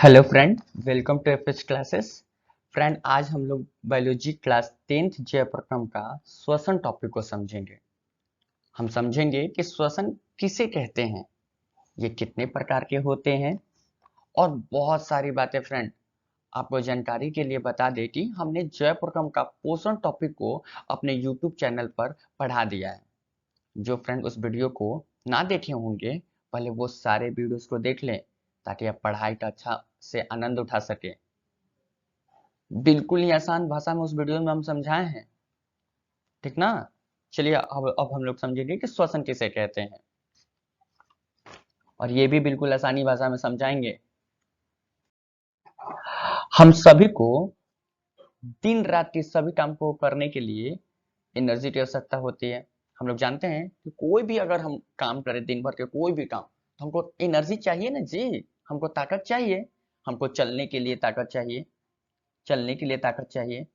Hello friend, welcome to FH classes. Friend, आज हम लोग बायोलॉजी क्लास 10th जय प्रक्रम का श्वसन टॉपिक को समझेंगे। हम समझेंगे कि श्वसन किसे कहते हैं, ये कितने प्रकार के होते हैं और बहुत सारी बातें। फ्रेंड, आपको जानकारी के लिए बता दें कि हमने जय प्रक्रम का पोषण टॉपिक को अपने यूट्यूब चैनल पर पढ़ा दिया है। जो फ्रेंड उस वीडियो को ना देखे होंगे, पहले वो सारे वीडियोस को देख लें ताकि आप पढ़ाई का अच्छा से आनंद उठा सके। बिल्कुल ही आसान भाषा में उस वीडियो में हम समझाए हैं, ठीक ना। चलिए अब हम लोग समझेंगे कि श्वसन किसे कहते हैं, और ये भी बिल्कुल आसानी भाषा में समझाएंगे। हम सभी को दिन रात के सभी काम को करने के लिए एनर्जी की आवश्यकता होती है। हम लोग जानते हैं कि कोई भी अगर हम काम करें दिन भर के कोई भी काम, तो हमको एनर्जी चाहिए ना जी। हमको ताकत चाहिए, हमको चलने के लिए ताकत चाहिए, चलने के लिए ताकत चाहिए।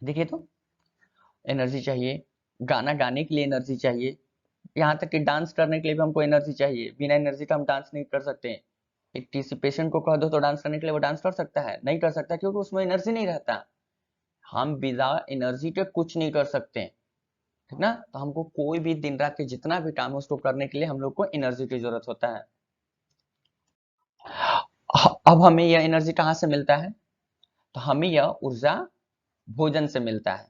देखिए तो एनर्जी चाहिए, गाना गाने के लिए एनर्जी चाहिए, यहाँ तक कि डांस करने के लिए भी हमको एनर्जी चाहिए। बिना एनर्जी का हम डांस नहीं कर सकते। एक किसी पेशेंट को कह दो तो डांस करने के लिए वो डांस कर सकता है? नहीं कर सकता, क्योंकि उसमें एनर्जी नहीं रहता। हम बिना एनर्जी के कुछ नहीं कर सकते, ठीक ना। तो हमको कोई भी दिन रात के जितना भी काम है उसको करने के लिए हम लोग को एनर्जी की जरूरत होता है। अब हमें यह एनर्जी कहाँ से मिलता है? तो हमें यह ऊर्जा भोजन से मिलता है।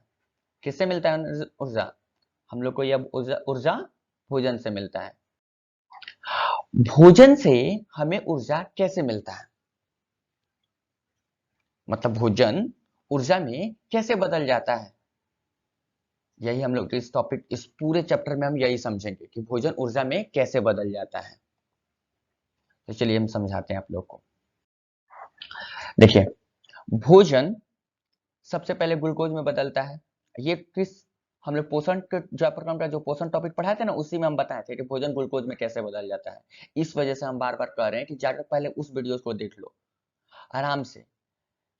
किससे मिलता है ऊर्जा? हम लोग को यह ऊर्जा भोजन से मिलता है। भोजन से हमें ऊर्जा कैसे मिलता है, मतलब भोजन ऊर्जा में कैसे बदल जाता है? यही हम लोग इस टॉपिक, इस पूरे चैप्टर में हम यही समझेंगे कि भोजन ऊर्जा में कैसे बदल जाता है। तो चलिए हम समझाते हैं आप लोग को। देखिए, भोजन सबसे पहले ग्लूकोज में बदलता है। ये किस, हम लोग पोषण के जो प्रक्रम का जो पोषण टॉपिक पढ़ाए थे ना, उसी में हम बताए थे कि भोजन ग्लूकोज में कैसे बदल जाता है। इस वजह से हम बार बार कह रहे हैं कि जाकर पहले उस वीडियो को देख लो आराम से,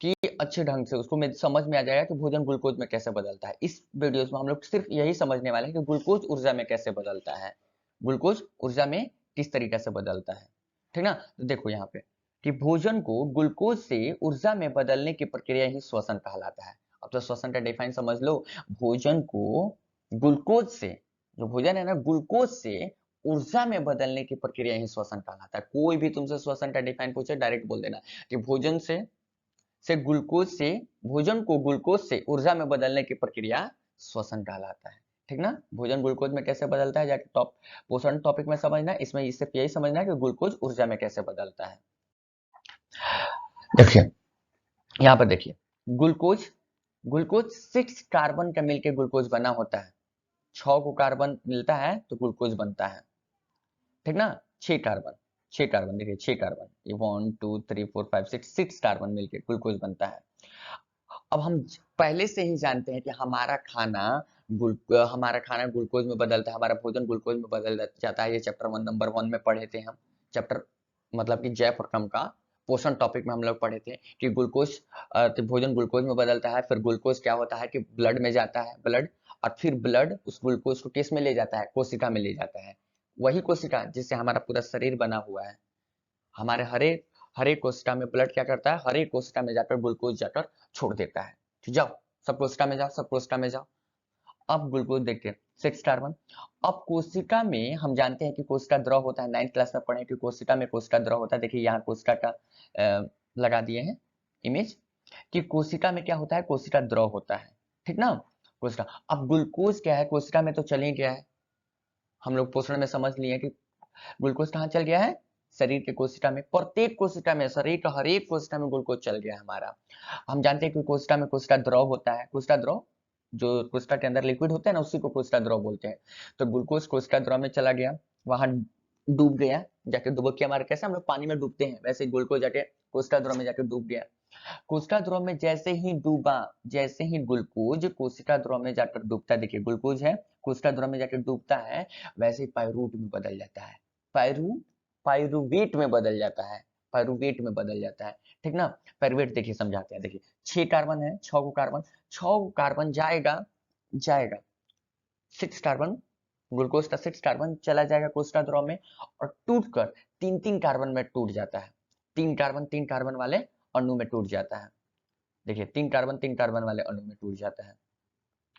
कि अच्छे ढंग से उसको में समझ में आ जाएगा कि भोजन ग्लूकोज में कैसे बदलता है। इस वीडियोस में हम लोग सिर्फ यही समझने वाले हैं कि ग्लूकोज ऊर्जा में कैसे बदलता है, ग्लूकोज ऊर्जा में किस तरीके से बदलता है, ठीक ना। तो देखो यहाँ पे कि भोजन को ग्लूकोज से ऊर्जा में बदलने की प्रक्रिया ही श्वसन कहलाता है। अब तो श्वसन का डिफाइन समझ लो। भोजन को ग्लूकोज से, जो भोजन है ना, ग्लूकोज से ऊर्जा में बदलने की प्रक्रिया ही श्वसन कहलाता है। कोई भी तुमसे श्वसन का डिफाइन पूछे, डायरेक्ट बोल देना कि भोजन से ग्लूकोज से, भोजन को ग्लूकोज से ऊर्जा में बदलने की प्रक्रिया श्वसन कहलाता है, ठीक ना। भोजन ग्लूकोज में कैसे बदलता है जाके टॉप पोषण टॉपिक में समझना। इसमें इससे यही समझना है कि ग्लूकोज ऊर्जा में कैसे बदलता है। देखिए यहाँ पर देखिए, ग्लूकोज ग्लूकोज 6 कार्बन का मिलकर ग्लूकोज बना होता है। 6 को कार्बन मिलता है तो ग्लूकोज बनता है, ठीक ना। 6 कार्बन, 6 कार्बन, देखिए 6 कार्बन, ये 1 2 3 4 5 6 कार्बन मिलकर ग्लूकोज बनता है। अब हम पहले से ही जानते हैं कि हमारा खाना ग्लूकोज में बदलता है, हमारा भोजन ग्लूकोज में बदल जाता है। ये चैप्टर 1 नंबर 1 में पढ़े थे हम। चैप्टर मतलब कि जय प्रक्रम का पोषण टॉपिक में हम लोग पढ़े थे कि ग्लूकोज, तो भोजन ग्लूकोज में बदलता है। फिर ग्लूकोज क्या होता है कि ब्लड में जाता है, ब्लड, और फिर ब्लड उस ग्लूकोज को किस में ले जाता है? कोशिका में ले जाता है। वही कोशिका जिससे हमारा पूरा शरीर बना हुआ है। हमारे हरे कोशिका में ब्लड क्या करता है? हरे कोशिका में जाकर ग्लूकोज जाकर छोड़ देता है। ठीक, जाओ सब कोशिका में जाओ, सब कोशिका में जाओ। अब ग्लूकोज देखते हैं, 6 कार्बन। अब कोशिका में हम जानते हैं कि कोशिका द्रव होता है। 9th क्लास में पढ़े कि कोशिका में कोशिका द्रव होता है। देखिए यहाँ कोशिका का लगा दिए हैं इमेज, कि कोशिका में क्या होता है? कोशिका द्रव होता है, ठीक ना। कोशिका, अब ग्लूकोज क्या है? कोशिका में तो चल ही गया है। हम लोग पोषण में समझ लिए कि ग्लूकोज कहाँ चल गया है? शरीर के कोशिका में, प्रत्येक कोशिका में, शरीर का हर एक कोशिका में ग्लूकोज चल गया है हमारा। हम जानते हैं कि कोशिका में कोशिका द्रव होता है। कोशिका द्रव, जो कोशिका के अंदर लिक्विड होता है ना, उसी को कोशिका द्रव बोलते हैं। तो ग्लूकोज कोशिका द्रव में चला गया, वहां डूब गया। जाके डुबकी हमारे, कैसे हम लोग पानी में डूबते हैं, वैसे ग्लूकोज जाके कोशिका द्रव में जाके डूब गया। कोशिका ध्रुव में जैसे ही डूबा, जैसे ही ग्लूकोज कोशिका ध्रुव में जाकर डूबता है, देखिए ग्लूकोज है, कोशिका ध्रुव में जाकर डूबता है, वैसे ही पायरूट में बदल जाता है। पायरुवेट में बदल जाता है, पायरुवेट में बदल जाता है, ठीक ना। पायरुवेट देखिए समझाते हैं। देखिए 6 कार्बन है, 6 को कार्बन, 6 कार्बन जाएगा 6 कार्बन, ग्लूकोज का 6 कार्बन चला जाएगा कोशिका ध्रुव में, और टूटकर 3 3 कार्बन में टूट जाता है। तीन कार्बन वाले अणु में टूट जाता है। देखिए तीन कार्बन वाले अणु में टूट जाता है।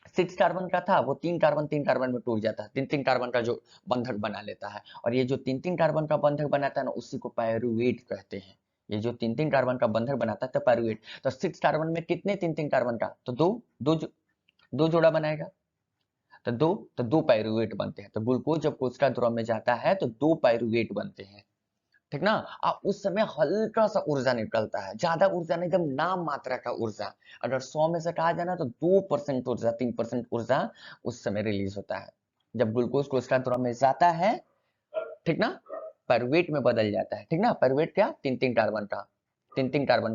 6 कार्बन का था वो तीन कार्बन में टूट जाता है, तीन कार्बन का जो बंधक बना लेता है। और ये जो तीन कार्बन का बंधक बनाता है ना, उसी को पायरुवेट कहते हैं। ये जो तीन कार्बन का बंधक बनाता है तो पायरुवेट। तो 6 कार्बन में कितने तीन कार्बन का, तो दो जोड़ा बनाएगा, तो दो पायरुवेट बनते हैं। तो ग्लूकोज जब कोशिका द्रव में जाता है तो दो पायरुवेट बनते हैं, ठीक ना। अब उस समय हल्का सा ऊर्जा निकलता है, ज्यादा ऊर्जा नहीं, एकदम नाम मात्रा का ऊर्जा। अगर 100 में से कहा जाए ना तो 2% ऊर्जा, 3% ऊर्जा उस समय रिलीज होता है जब ग्लूकोज कोशिका द्रव में जाता है, ठीक ना। पायरुवेट में बदल जाता है, ठीक ना। पायरुवेट क्या, तीन कार्बन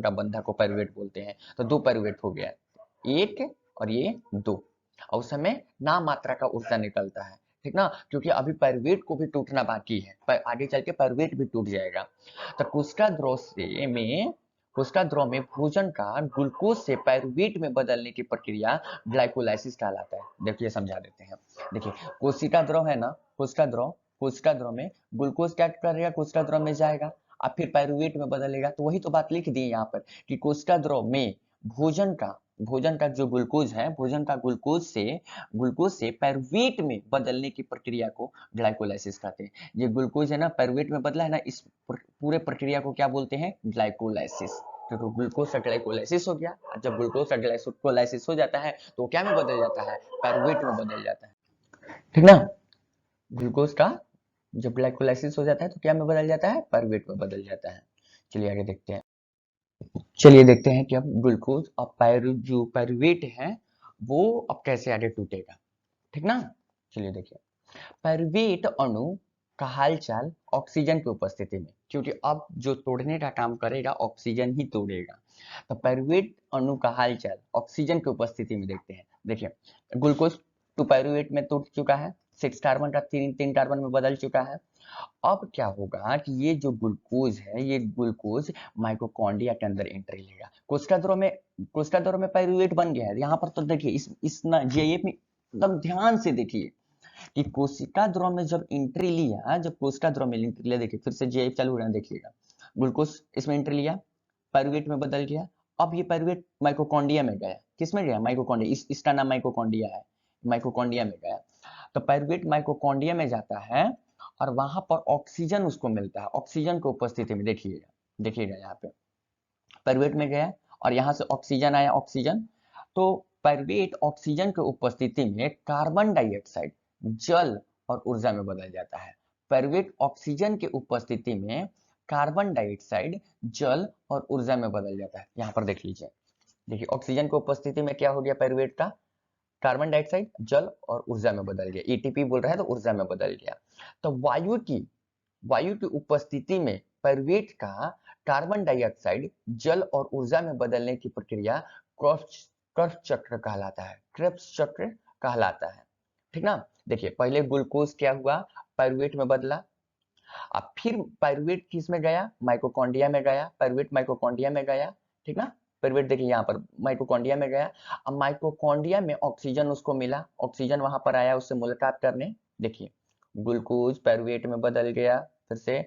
का बंधक को पायरुवेट बोलते हैं। तो दो पायरुवेट हो गया, एक और ये दो। और उस समय नाम मात्रा का ऊर्जा निकलता है, ठीक ना, क्योंकि अभी पायरुवेट को भी टूटना बाकी है, पर आगे चल के पायरुवेट भी टूट जाएगा। तो कोशिका द्रव में भोजन का ग्लूकोज से पायरुवेट में बदलने की प्रक्रिया ग्लाइकोलाइसिस कहलाता है। देखिए समझा देते हैं। देखिए कोशिका द्रव है ना, कोशिका द्रव में ग्लूकोज क्या करेगा, कोशिका द्रव में जाएगा और फिर पायरुवेट में बदलेगा। तो वही तो बात लिख दी यहाँ पर कि कोशिका द्रव में भोजन का जो ग्लूकोज है, भोजन का ग्लूकोज से पायरुवेट में बदलने की प्रक्रिया को ग्लाइकोलाइसिस कहते हैं। ये ग्लूकोज है ना, पायरुवेट में बदला है ना, इस पूरे प्रक्रिया को क्या बोलते हैं, ग्लाइकोलाइसिस। तो ग्लूकोज का ग्लाइकोलाइसिस हो गया। जब ग्लूकोज का ग्लाइकोलाइसिस हो जाता है तो क्या में बदल जाता है, पायरुवेट में बदल जाता है, ठीक ना। ग्लूकोज का जब ग्लाइकोलाइसिस हो जाता है तो क्या में बदल जाता है, पायरुवेट में बदल जाता है। चलिए आगे देखते हैं। चलिए देखते हैं कि अब ग्लूकोज और जो पायरुवेट है वो अब कैसे आगे टूटेगा, ठीक ना। चलिए देखिए, पायरुवेट अणु का हालचाल ऑक्सीजन की उपस्थिति में, क्योंकि अब जो तोड़ने का काम करेगा ऑक्सीजन ही तोड़ेगा। तो पायरुवेट अणु का हालचाल ऑक्सीजन की उपस्थिति में देखते हैं। देखिए ग्लूकोज टू पायरुवेट में टूट चुका है, 6 कार्बन का तीन कार्बन में बदल चुका है। अब क्या होगा कि ये जो ग्लूकोज है, ये ग्लूकोज माइटोकॉन्ड्रिया के अंदर एंट्री लेगा। कोशिका द्रव में पायरुवेट बन गया है। यहाँ पर तो देखिए इस ना जीआईएफ में एकदम ध्यान से देखिए कि कोशिका द्रव में जब एंट्री लिया, देखिए फिर से जीआईएफ चालू हो रहा है, देखिएगा ग्लूकोज इसमें एंट्री लिया, पायरुवेट में बदल गया। अब ये पायरुवेट माइटोकॉन्ड्रिया में गया, किसमें गया, माइटोकॉन्ड्रिया, इसका नाम माइटोकॉन्ड्रिया है, माइटोकॉन्ड्रिया में गया। तो पायरुवेट माइटोकॉन्ड्रिया में जाता है और वहां पर ऑक्सीजन उसको मिलता है, ऑक्सीजन की उपस्थिति में। देखिएगा यहाँ पे पायरुवेट में गया और यहाँ से ऑक्सीजन आया, ऑक्सीजन। तो पायरुवेट ऑक्सीजन की उपस्थिति में कार्बन डाइऑक्साइड, जल और ऊर्जा में बदल जाता है। पायरुवेट ऑक्सीजन की उपस्थिति में कार्बन डाइऑक्साइड, जल और ऊर्जा में बदल जाता है। यहाँ पर देख लीजिए, देखिए ऑक्सीजन की उपस्थिति में क्या हो गया पायरुवेट का, कार्बन डाइऑक्साइड, जल और ऊर्जा में बदल गया। एटीपी बोल रहा है तो ऊर्जा में बदल गया। तो वायु की उपस्थिति में पायरुवेट का कार्बन डाइऑक्साइड, जल और ऊर्जा में बदलने की प्रक्रिया क्रेब्स चक्र कहलाता है, क्रेब्स चक्र कहलाता है, ठीक ना। देखिए पहले ग्लूकोज क्या हुआ, पायरुवेट में बदला, अब फिर पायरुवेट किस में गया, माइटोकॉन्ड्रिया में गया, पायरुवेट माइटोकॉन्ड्रिया में गया, ठीक ना। पायरुवेट देखिए यहाँ पर माइटोकॉन्ड्रिया में गया। अब माइटोकॉन्ड्रिया में ऑक्सीजन उसको मिला, ऑक्सीजन वहां पर आया उससे मुलाकात करने। देखिए ग्लूकोज पायरुवेट में बदल गया, फिर से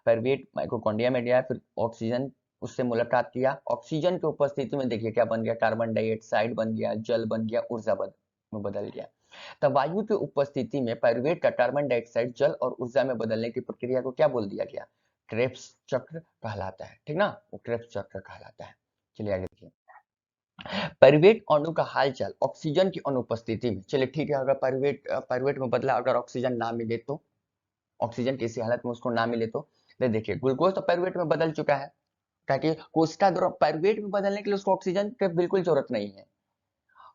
पायरुवेट माइटोकॉन्ड्रिया में गया, फिर ऑक्सीजन उससे मुलाकात किया। ऑक्सीजन की उपस्थिति में देखिए क्या बन गया, कार्बन डाइऑक्साइड बन गया, जल बन गया, ऊर्जा में बदल गया। तब वायु की उपस्थिति में पायरुवेट का कार्बन डाइऑक्साइड, जल और ऊर्जा में बदलने की प्रक्रिया को क्या बोल दिया गया, क्रेब्स चक्र कहलाता है, ठीक ना, वो क्रेब्स चक्र कहलाता है। चलिए आगे देखिए, पायरुवेट अणु का हालचाल ऑक्सीजन की अनुपस्थिति में। चलिए ठीक है, अगर पायरुवेट में बदला, अगर ऑक्सीजन ना मिले तो, ऑक्सीजन किसी हालत में उसको ना मिले तो, देखिए ग्लूकोज तो पायरुवेट में बदल चुका है, ताकि कोशिका द्रव पायरुवेट में बदलने के लिए उसको ऑक्सीजन की बिल्कुल जरूरत नहीं है।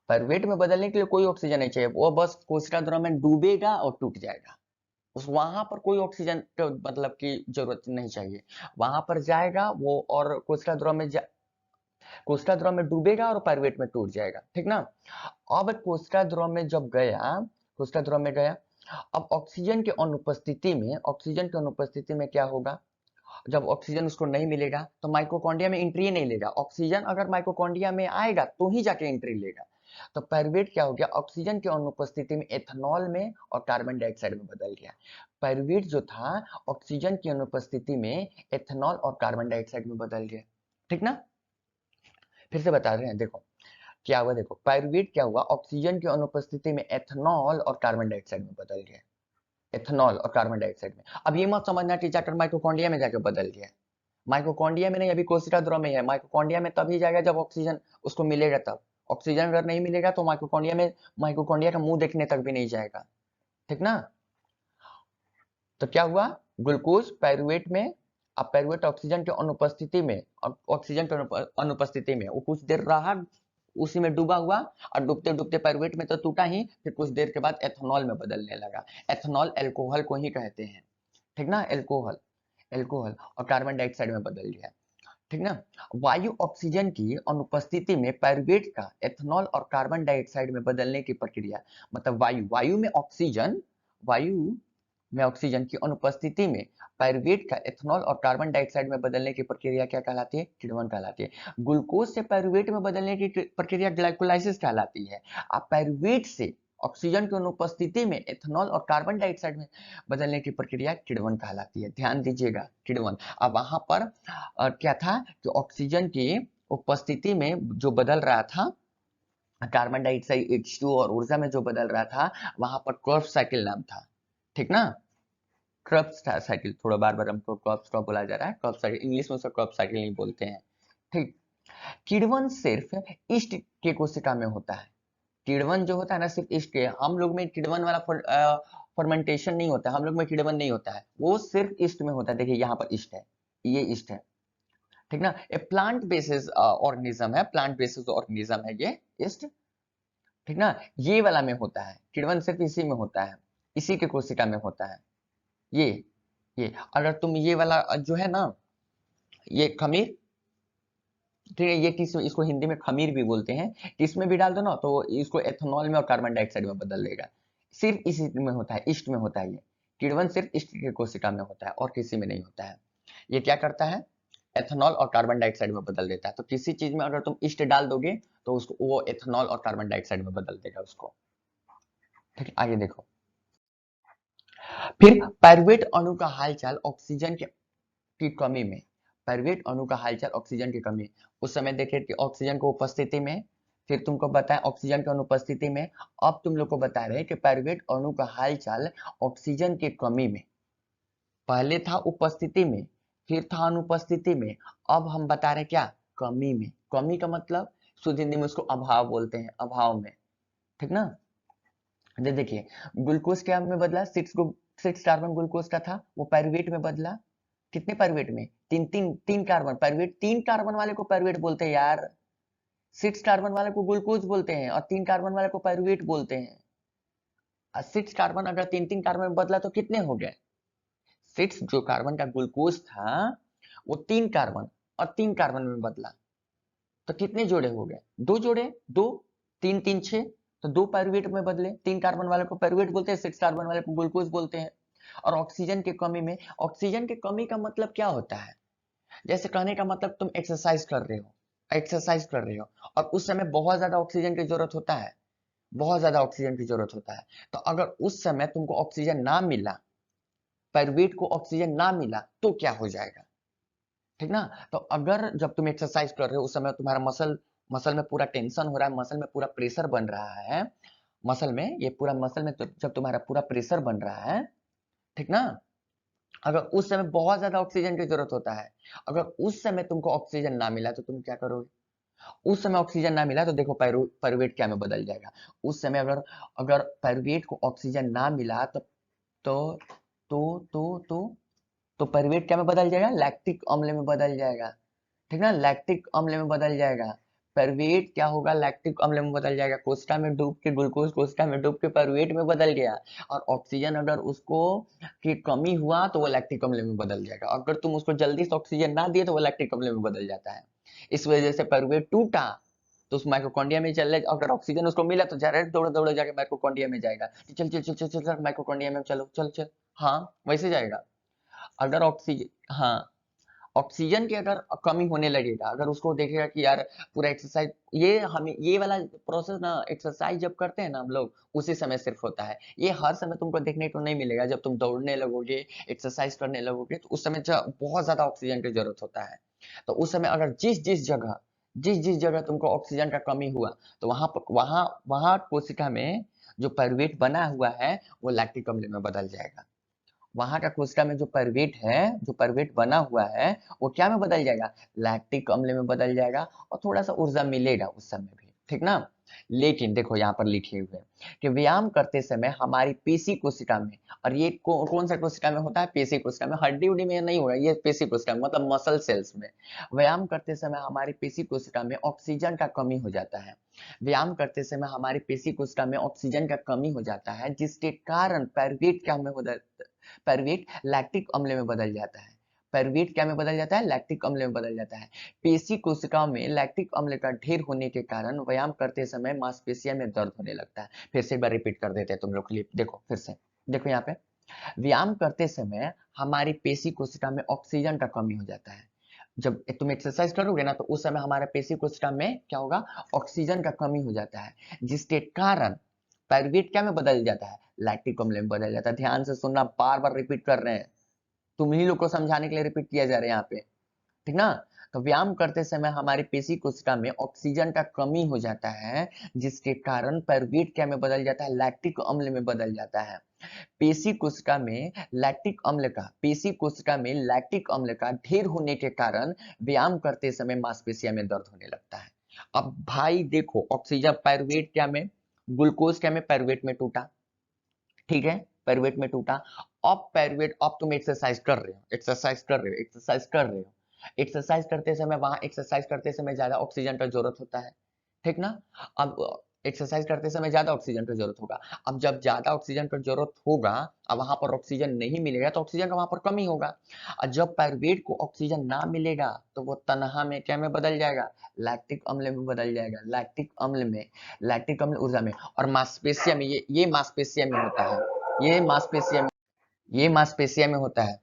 पायरुवेट में बदलने के लिए कोई ऑक्सीजन नहीं चाहिए, वो बस कोशिका द्रव में डूबेगा और टूट जाएगा। उस वहां पर कोई ऑक्सीजन मतलब की जरूरत नहीं चाहिए, वहां पर जाएगा वो और कोशिका द्रव में डूबेगा और पायरुवेट में टूट जाएगा, ठीक ना। अब कोशिका द्रव में जब गया, कोशिका द्रव में गया, अब ऑक्सीजन की अनुपस्थिति में क्या होगा, जब ऑक्सीजन उसको नहीं मिलेगा तो माइटोकॉन्ड्रिया में एंट्री नहीं लेगा। ऑक्सीजन अगर माइटोकॉन्ड्रिया में आएगा तो ही जाके एंट्री लेगा। तो पायरुवेट क्या हो गया, ऑक्सीजन की अनुपस्थिति में एथेनॉल में और कार्बन डाइऑक्साइड में बदल गया। पायरुवेट जो था ऑक्सीजन की अनुपस्थिति में एथेनॉल और कार्बन डाइऑक्साइड में बदल गया। ठीक ना, फिर से बता रहे हैं, देखो क्या हुआ, देखो पायरुवेट क्या हुआ, ऑक्सीजन की अनुपस्थिति में एथेनॉल और कार्बन डाइऑक्साइड में बदल गया, एथेनॉल और कार्बन डाइऑक्साइड में। अब ये मत समझना कि जाकर माइटोकॉन्ड्रिया में जाकर बदल गया, माइटोकॉन्ड्रिया में नहीं, अभी कोशिका ध्रुव में है। माइटोकॉन्ड्रिया में तभी जाएगा जब ऑक्सीजन उसको मिलेगा, तब ऑक्सीजन अगर नहीं मिलेगा तो माइटोकॉन्ड्रिया में माइटोकॉन्ड्रिया का मुंह देखने तक भी नहीं जाएगा। ठीक ना, तो क्या हुआ, ग्लूकोज पायरुवेट में, अब पायरुवेट ऑक्सीजन की अनुपस्थिति में, ऑक्सीजन की अनुपस्थिति में वो कुछ देर रहा, उसी में डूबा हुआ, और डूबते डूबते पायरुवेट में तो टूटा ही, फिर कुछ देर के बाद एथेनॉल में बदलने लगा। एथेनॉल एल्कोहल को ही कहते हैं। ठीक ना, एल्कोहल, एल्कोहल और कार्बन डाइऑक्साइड में बदल गया। ठीक ना, वायु ऑक्सीजन की अनुपस्थिति में पायरुवेट का एथेनॉल और कार्बन डाइऑक्साइड में बदलने की प्रक्रिया, मतलब वायु में ऑक्सीजन, वायु में ऑक्सीजन की अनुपस्थिति में पायरुवेट का एथेनॉल और कार्बन डाइऑक्साइड में बदलने की प्रक्रिया क्या कहलाती है, किण्वन कहलाती है। ग्लूकोज से पायरुवेट में बदलने की प्रक्रिया ग्लाइकोलाइसिस कहलाती है। अब पायरुवेट से ऑक्सीजन की अनुपस्थिति में एथेनॉल और कार्बन डाइऑक्साइड में बदलने की प्रक्रिया किण्वन कहलाती है। ध्यान दीजिएगा, किण्वन। अब वहां पर क्या था कि ऑक्सीजन की उपस्थिति में जो बदल रहा था कार्बन डाइऑक्साइड H2 और ऊर्जा में जो बदल रहा था, वहां पर क्रॉस साइकिल नाम था। ठीक ना, क्रॉस साइकिल, थोड़ा बार बार हमको क्रॉस बोला जा रहा है, क्रॉस साइकिल, इंग्लिश में उसको क्रॉस साइकिल नहीं बोलते हैं। ठीक, किण्वन सिर्फ ईस्ट के कोशिका में होता है। किण्वन जो होता है ना, सिर्फ ईस्ट के, हम लोग में किण्वन वाला फर्मेंटेशन नहीं होता, हम लोग में किण्वन नहीं होता है, वो सिर्फ ईस्ट में होता है। देखिए यहाँ पर ईस्ट है, ये ईस्ट है। ठीक ना, ये प्लांट बेसिस ऑर्गेनिज्म है, प्लांट बेसिस ऑर्गेनिज्म है ये ईस्ट। ठीक ना, ये वाला में होता है किण्वन, सिर्फ इसी में होता है, इसी के कोशिका में होता है। ये अगर तुम ये वाला जो है ना, ये खमीर, ठीक है, ये किस, इसको हिंदी में खमीर भी बोलते हैं, इसमें भी डाल दो ना तो इसको एथेनॉल में और कार्बन डाइऑक्साइड में बदल देगा। सिर्फ इसी में होता है, ईस्ट में होता है ये किण्वन, सिर्फ ईस्ट की कोशिका में होता है और किसी में नहीं होता है। ये क्या करता है, एथेनॉल और कार्बन डाइऑक्साइड में बदल देता है। तो किसी चीज में अगर तुम ईस्ट डाल दोगे तो उसको वो एथेनॉल और कार्बन डाइऑक्साइड में बदल देगा उसको। ठीक है, आगे देखो, फिर पायरुवेट अणु का हालचाल ऑक्सीजन की कमी में, पायरुवेट अणु का हालचाल ऑक्सीजन की कमी, उस समय देखिए कि ऑक्सीजन को उपस्थिति में, फिर तुमको बताया ऑक्सीजन की अनुपस्थिति में, अब तुम लोग को बता रहे हैं कि पायरुवेट अणु का हालचाल ऑक्सीजन की कमी में, पहले था उपस्थिति में, फिर था अनुपस्थिति में, अब हम बता रहे क्या, कमी में। कमी का मतलब शुद्ध हिंदी में उसको अभाव बोलते हैं, अभाव में। ठीक ना, देखिए ग्लूकोज क्या में बदला, 6 कार्बन ग्लूकोज का था, वो पायरुवेट में बदला। कितने पायरुवेट में, तीन कार्बन, पायरुवेट 3 कार्बन वाले को पायरुवेट बोलते हैं यार, 6 कार्बन वाले को ग्लूकोज बोलते हैं और 3 कार्बन वाले को पायरुवेट बोलते हैं। 6 कार्बन अगर 3 कार्बन में बदला तो कितने हो गए, 6 जो कार्बन का ग्लूकोज था वो 3 कार्बन और 3 कार्बन में बदला तो कितने जोड़े हो गए, 2 जोड़े, 2, 3 3 6, तो 2 पायरुवेट में बदले। 3 कार्बन वाले को पायरुवेट बोलते हैं, 6 कार्बन वाले को ग्लूकोज बोलते हैं। और ऑक्सीजन की कमी में, ऑक्सीजन की कमी का मतलब क्या होता है, जैसे कहने का मतलब तुम एक्सरसाइज कर रहे हो, एक्सरसाइज कर रहे हो और उस समय बहुत ज्यादा ऑक्सीजन की जरूरत होता है, बहुत ज्यादा ऑक्सीजन की जरूरत होता है। तो अगर उस समय तुमको ऑक्सीजन ना मिला, पायरुवेट को ऑक्सीजन ना मिला तो क्या हो जाएगा। ठीक ना, तो अगर जब तुम एक्सरसाइज कर रहे हो उस समय तुम्हारा मसल में पूरा टेंशन हो रहा है, मसल में पूरा प्रेशर बन रहा है, मसल में, ये पूरा मसल में जब तुम्हारा पूरा प्रेशर बन रहा है, ठीक ना, अगर उस समय बहुत ज्यादा ऑक्सीजन की जरूरत होता है, अगर उस समय तुमको ऑक्सीजन ना मिला तो तुम क्या करोगे, उस समय ऑक्सीजन ना मिला तो देखो पायरुवेट क्या में बदल जाएगा। उस समय अगर अगर पायरुवेट को ऑक्सीजन ना मिला तो तो तो तो तो, तो पायरुवेट क्या में बदल जाएगा, लैक्टिक अम्ल में बदल जाएगा। ठीक ना, लैक्टिक अम्ल में बदल जाएगा। पायरुवेट क्या होगा, लैक्टिक अम्ल में बदल जाएगा। कोशिका में डूब के ग्लूकोज कोशिका में डूब के पायरुवेट में बदल गया, और ऑक्सीजन अगर उसको की कमी हुआ तो वो लैक्टिक अम्ल में बदल जाएगा। अगर तुम उसको जल्दी से ऑक्सीजन ना दिए तो वो लैक्टिक अम्ल में बदल जाता है। इस वजह से पायरुवेट टूटा तो उस माइटोकॉन्ड्रिया में चले, अगर ऑक्सीजन उसको मिला तो डायरेक्ट दौड़ दौड़ जाके माइटोकॉन्ड्रिया में जाएगा, चल चल चल चल चल, माइटोकॉन्ड्रिया में चलो चल चल, हाँ वैसे जाएगा। अगर ऑक्सीजन, हाँ, ऑक्सीजन की अगर कमी होने लगेगा, अगर उसको देखेगा कि यार पूरा एक्सरसाइज, ये हमें ये वाला प्रोसेस ना एक्सरसाइज जब करते हैं ना हम लोग, उसी समय सिर्फ होता है। ये हर समय तुमको देखने को नहीं मिलेगा। जब तुम दौड़ने लगोगे, एक्सरसाइज करने लगोगे, तो उस समय बहुत ज्यादा ऑक्सीजन की जरूरत होता है। तो उस समय अगर जिस जिस जगह तुमको ऑक्सीजन का कमी हुआ, तो वहां पर वहां वहां कोशिका में जो पायरुवेट बना हुआ है वो लैक्टिक अम्ल में बदल जाएगा। वहां का कोशिका में जो पायरुवेट है, जो पायरुवेट बना हुआ है, वो क्या में बदल जाएगा? लैक्टिक अम्ल में बदल जाएगा। और थोड़ा सा ऊर्जा मिलेगा उस समय भी, ठीक ना। लेकिन देखो यहाँ पर लिखे हुए हैं कि व्यायाम करते समय हमारी पेशी कोशिका में, और ये कौन सा कोशिका में होता है? पेशी कोशिका में। हड्डी उड्डी में नहीं होगा, ये पेशी कोशिका में, मतलब मसल सेल्स में। व्यायाम करते समय हमारी पेशी कोशिका में ऑक्सीजन का कमी हो जाता है। व्यायाम करते समय हमारी पेशी कोशिका में ऑक्सीजन का कमी हो जाता है, जिसके कारण पायरुवेट क्या में बदल पायरुवेट लैक्टिक अम्ल में बदल जाता है। पायरुवेट क्या में बदल जाता है? लैक्टिक अम्ल में बदल जाता है। पेशी कोशिकाओं में लैक्टिक अम्ल का ढेर होने के कारण व्यायाम करते समय मांसपेशियों में दर्द होने लगता है। फिर से एक बार रिपीट कर देते हैं तुम लोग के लिए, देखो फिर से। देखो यहाँ पे, व्यायाम करते समय हमारी पेशी कोशिका में ऑक्सीजन का कमी हो जाता है। जब तुम एक्सरसाइज करोगे ना, तो उस समय हमारे पेशी कोशिका में क्या होगा? ऑक्सीजन का कमी हो जाता है, जिसके कारण पायरुवेट क्या में बदल जाता है? लैक्टिक अम्ल में बदल जाता है। ध्यान से सुनना, बार बार रिपीट कर रहे हैं, तुम ही लोग को समझाने के लिए रिपीट किया जा रहा है यहाँ पे, ठीक ना। तो व्यायाम करते समय हमारी पेशी कोशिका में ऑक्सीजन का कमी हो जाता है, जिसके कारण पायरुवेट क्या में बदल जाता है? लैक्टिक अम्ल में बदल जाता है। पेशी कोशिका में लैक्टिक अम्ल का ढेर होने के कारण व्यायाम करते समय मांसपेशियों में दर्द होने लगता है। अब भाई देखो, ऑक्सीजन पायरुवेट क्या में, ग्लूकोज क्या में, पायरुवेट में टूटा, ठीक है, पायरुवेट में टूटा। अब पायरुवेट, अब तुम एक्सरसाइज करते समय, वहां एक्सरसाइज करते समय ज्यादा ऑक्सीजन का जरूरत होता है, ठीक ना। अब एक्सरसाइज करते समय ज्यादा ऑक्सीजन का जरूरत होगा। अब जब ज्यादा ऑक्सीजन का जरूरत होगा, अब वहां पर ऑक्सीजन नहीं मिलेगा, तो ऑक्सीजन का वहां पर कमी होगा। और जब पायरुवेट को ऑक्सीजन ना मिलेगा, तो वो तनहा में क्या में बदल जाएगा? लैक्टिक अम्ल में बदल जाएगा। लैक्टिक अम्ल ऊर्जा में। और मांसपेशिया में, ये मांसपेशिया में होता है, ये मांसपेशिया में होता है,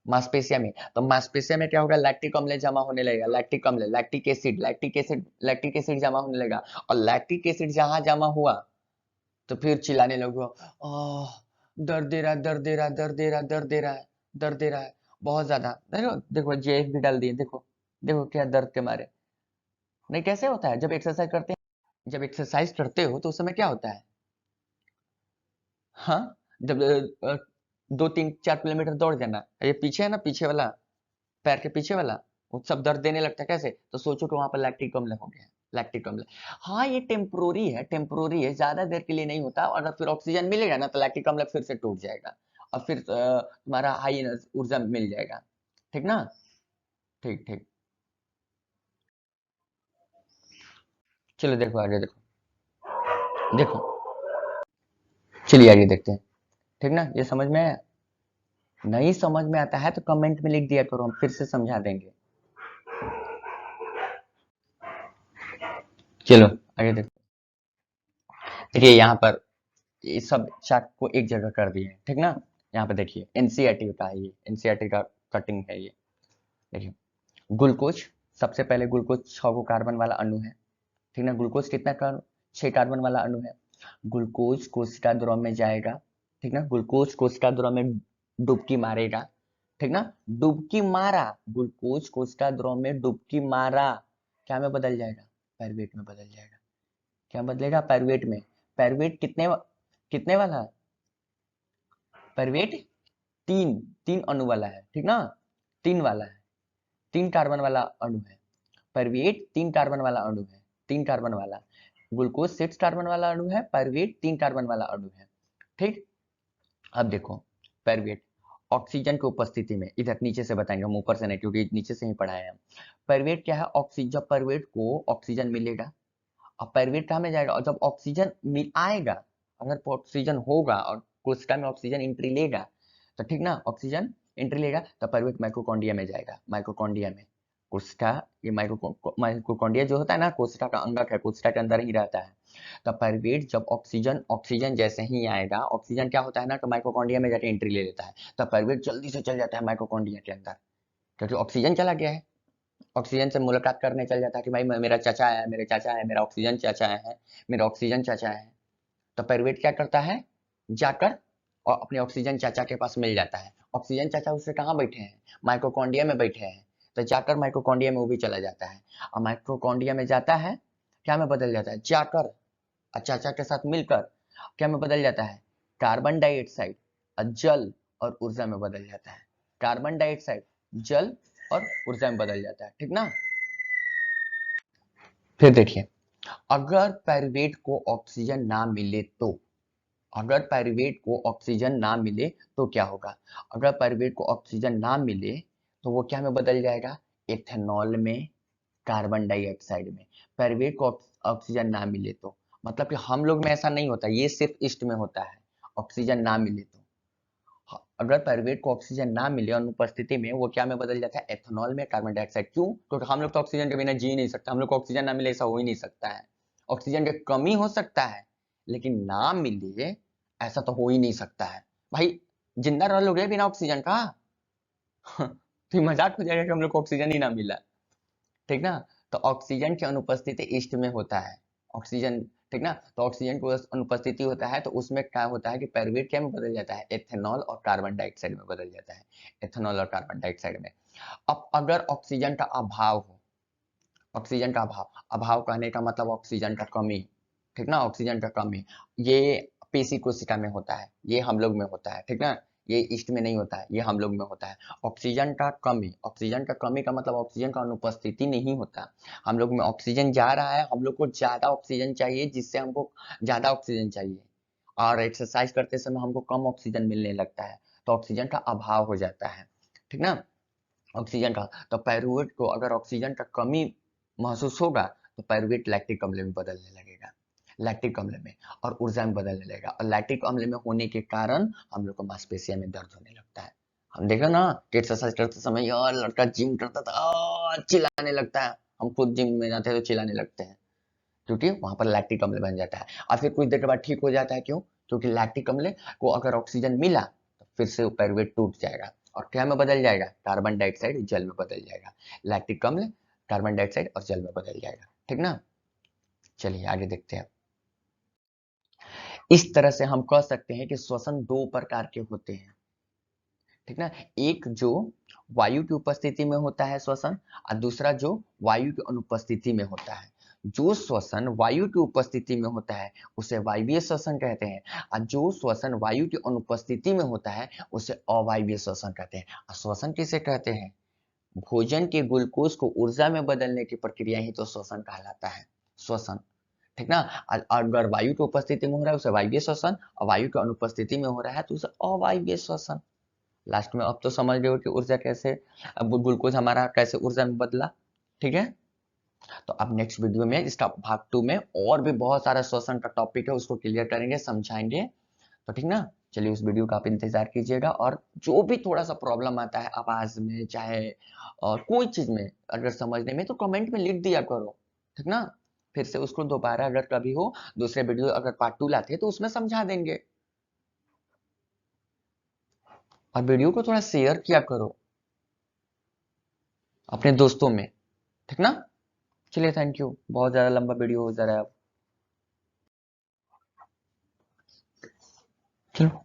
मांसपेशिया में। तो मांसपेशिया में क्या होगा? लैक्टिक अम्ल जमा होने लगेगा, लैक्टिक अम्ल, लैक्टिक एसिड जमा होने लगेगा। और लैक्टिक एसिड जहां जमा हुआ, तो फिर चिल्लाने लगो, दर्द दे रहा है, दर्द दे रहा है, दर्द दे रहा है, दर्द दे रहा है, दर्द दे रहा है, बहुत ज्यादा। देखो देखो, जेएफ भी डाल दिए, देखो देखो क्या दर्द के मारे। नहीं, कैसे होता है? जब एक्सरसाइज करते हो, तो उस समय क्या होता है? हाँ, जब 2 3 4 किलोमीटर दौड़ देना, ये पीछे है ना, पीछे वाला, पैर के पीछे वाला, वो सब दर्द देने लगता है। कैसे? तो सोचो कि वहां पर लैक्टिक अम्ल हो गया, लैक्टिक अम्ल। हाँ, ये टेम्पोररी है, ज्यादा देर के लिए नहीं होता। और फिर ऑक्सीजन मिलेगा ना, तो लैक्टिक अम्ल फिर से टूट जाएगा, और फिर तुम्हारा हाई ऊर्जा मिल जाएगा, ठीक ना। ठीक ठीक। चलो देखो आगे, देखो देखो, चलिए आगे देखते हैं, ठीक ना। ये समझ में आया? नहीं समझ में आता है तो कमेंट में लिख दिया करो, हम फिर से समझा देंगे। चलो आगे देखते हैं। देखिए यहाँ पर, ये सब चार्ट को एक जगह कर दिए हैं, ठीक ना। यहाँ पे देखिए, एनसीईआरटी का है, ये एनसीईआरटी का कटिंग है ये। देखिए, ग्लूकोज, सबसे पहले ग्लूकोज 6 कार्बन वाला अणु है, ठीक ना। ग्लूकोज कितना कार्बन? 6 कार्बन वाला अणु है। ग्लूकोज कोशिका द्रव में जाएगा, ठीक ना। ग्लूकोज कोशिका द्रव में डुबकी मारेगा, ठीक ना। डुबकी मारा, ग्लूकोज कोशिका द्रव में डुबकी मारा, क्या में बदल जाएगा? पायरुवेट में बदल जाएगा। क्या बदलेगा? पायरुवेट में। पायरुवेट कितने वाला है? पायरुवेट तीन तीन अणु वाला है, ठीक ना। तीन वाला है, 3 कार्बन वाला अणु है। पायरुवेट 3 कार्बन वाला अणु है, 3 कार्बन वाला। ग्लूकोज 6 कार्बन वाला अणु है, पायरुवेट 3 कार्बन वाला अणु है, ठीक। अब देखो, पायरुवेट ऑक्सीजन की उपस्थिति में, इधर नीचे से बताएंगे हम, ऊपर से नहीं, क्योंकि नीचे से ही पढ़ाए हैं हम। पायरुवेट क्या है? ऑक्सीजन, जब पायरुवेट को ऑक्सीजन मिलेगा, अब पायरुवेट कहाँ में जाएगा? और जब ऑक्सीजन मिल आएगा, अगर ऑक्सीजन होगा और कोशिका में ऑक्सीजन एंट्री लेगा, तो ठीक ना, ऑक्सीजन एंट्री लेगा, तो पायरुवेट माइटोकॉन्ड्रिया में जाएगा, माइटोकॉन्ड्रिया में। कोशिका, ये माइटोकॉन्ड्रिया जो होता है ना, कोशिका का अंगक है, कोशिका के अंदर ही रहता है। तो पायरुवेट जब ऑक्सीजन ऑक्सीजन जैसे ही आएगा, ऑक्सीजन क्या होता है ना, कि माइटोकॉन्ड्रिया में जाके एंट्री ले लेता है, तो पायरुवेट जल्दी से चल जाता है माइटोकॉन्ड्रिया के अंदर, क्योंकि ऑक्सीजन चला गया है। ऑक्सीजन से मुलाकात करने चल जाता है कि भाई मेरा चाचा है, मेरे चाचा है, मेरा ऑक्सीजन चाचा है, मेरा ऑक्सीजन चाचा है। तो पायरुवेट क्या करता है, जाकर और अपने ऑक्सीजन चाचा के पास मिल जाता है। ऑक्सीजन चाचा उससे कहाँ बैठे हैं, माइटोकॉन्ड्रिया में बैठे हैं। तो जाकर माइटोकॉन्ड्रिया में वो भी चला जाता है, और माइटोकॉन्ड्रिया में जाता है, क्या में बदल जाता है, जाकर चाचा के साथ मिलकर क्या में बदल जाता है, कार्बन डाइऑक्साइड, जल और ऊर्जा में बदल जाता है। कार्बन डाइऑक्साइड, जल और ऊर्जा में बदल जाता है, ठीक ना। फिर देखिए, अगर पायरुवेट को ऑक्सीजन ना मिले तो, अगर पायरुवेट को ऑक्सीजन ना मिले तो क्या होगा। अगर पायरुवेट को ऑक्सीजन ना मिले तो वो क्या में बदल जाएगा, एथेनॉल में, कार्बन डाइऑक्साइड में। पायरुवेट को ऑक्सीजन ना मिले तो, मतलब कि हम लोग में ऐसा नहीं होता, ये सिर्फ ईस्ट में होता है। ऑक्सीजन ना मिले तो, अगर पायरुवेट को ऑक्सीजन ना मिले अनुपस्थिति में, वो क्या में बदल जाता है, एथेनॉल में, कार्बन डाइऑक्साइड। क्यों, क्योंकि हम लोग तो ऑक्सीजन के बिना जी नहीं सकते। हम लोग को ऑक्सीजन ना मिले ऐसा हो ही नहीं सकता है। ऑक्सीजन की कमी हो सकता है, लेकिन ना मिले ऐसा तो हो ही नहीं सकता है। भाई जिंदा रह लोगे बिना ऑक्सीजन का तो मजाक हो जाएगा कि हम लोग को ऑक्सीजन ही ना मिला, ठीक ना। तो ऑक्सीजन की अनुपस्थिति ईस्ट में होता है, ऑक्सीजन, ठीक ना। तो ऑक्सीजन की अनुपस्थिति होता है तो उसमें क्या होता है कि पायरुवेट क्या में बदल जाता है, एथेनॉल और कार्बन डाइऑक्साइड में बदल जाता है, एथेनॉल और कार्बन डाइऑक्साइड में। अब अगर ऑक्सीजन का अभाव हो, ऑक्सीजन का अभाव, अभाव कहने का मतलब ऑक्सीजन का कमी, ठीक ना, ऑक्सीजन का कमी, ये पेशी कोशिका में होता है, ये हम लोग में होता है, ठीक ना। ये ईस्ट में नहीं होता है, ये हम लोग में होता है। ऑक्सीजन का कमी, ऑक्सीजन का कमी का मतलब ऑक्सीजन का अनुपस्थिति नहीं होता। हम लोग में ऑक्सीजन जा रहा है, हम लोग को ज्यादा ऑक्सीजन चाहिए, जिससे हमको ज्यादा ऑक्सीजन चाहिए, और एक्सरसाइज करते समय हमको कम ऑक्सीजन मिलने लगता है, तो ऑक्सीजन का अभाव हो जाता है, ठीक ना। ऑक्सीजन का, तो पायरुवेट को अगर ऑक्सीजन का कमी महसूस होगा तो पायरुवेट लैक्टिक अम्ल में बदलने लगेगा, लैक्टिक अम्ल में, और ऊर्जा में बदलने लगेगा। और लैक्टिक अम्ल में होने के कारण हम लोग को मांसपेशियों में दर्द होने लगता है। हम देखो ना कि एक्सरसाइज करते समय यार लड़का जिम करता था, चिल्लाने लगता है। हम खुद जिम में जाते हैं तो चिल्लाने लगते हैं, क्योंकि वहां पर लैक्टिक अम्ल बन जाता है। और फिर कुछ देर के बाद ठीक हो जाता है, क्यों, क्योंकि लैक्टिक अम्ल को अगर ऑक्सीजन मिला तो फिर से पायरुवेट टूट जाएगा और क्या में बदल जाएगा, कार्बन डाइऑक्साइड जल में बदल जाएगा। लैक्टिक अम्ल कार्बन डाइऑक्साइड और जल में बदल जाएगा, ठीक ना। चलिए आगे देखते हैं। इस तरह से हम कह सकते हैं कि श्वसन दो प्रकार के होते हैं, ठीक ना। एक जो वायु की उपस्थिति में होता है श्वसन, और दूसरा जो वायु की अनुपस्थिति में होता है। जो श्वसन वायु की उपस्थिति में होता है उसे वायवीय श्वसन कहते हैं, और जो श्वसन वायु की अनुपस्थिति में होता है उसे अवायवीय श्वसन कहते हैं। और श्वसन किसे कहते हैं, भोजन के ग्लूकोज को ऊर्जा में बदलने की प्रक्रिया ही तो श्वसन कहलाता है, श्वसन, ठीक ना। अगर वायु की उपस्थिति में हो रहा है उसे वायवीय श्वसन, और वायु की अनुपस्थिति में हो रहा है तो उसे अवायवीय श्वसन। लास्ट में अब तो समझ रहे हो कि ऊर्जा कैसे, अब ग्लूकोज हमारा कैसे ऊर्जा में बदला, ठीक है। तो अब नेक्स्ट वीडियो में इसका भाग 2 में और भी बहुत सारा श्वसन का टॉपिक है, उसको क्लियर करेंगे, समझाएंगे, तो ठीक ना। चलिए उस वीडियो का आप इंतजार कीजिएगा, और जो भी थोड़ा सा प्रॉब्लम आता है आवाज में चाहे और कोई चीज में अगर समझने में, तो कमेंट में लिख दिया करो, ठीक ना। फिर से उसको दोबारा अगर कभी हो, दूसरे वीडियो अगर पार्ट 2 लाते हैं तो उसमें समझा देंगे। और वीडियो को थोड़ा शेयर किया करो अपने दोस्तों में, ठीक ना। चलिए थैंक यू, बहुत ज़्यादा लंबा वीडियो हो जा रहा है अब। चलो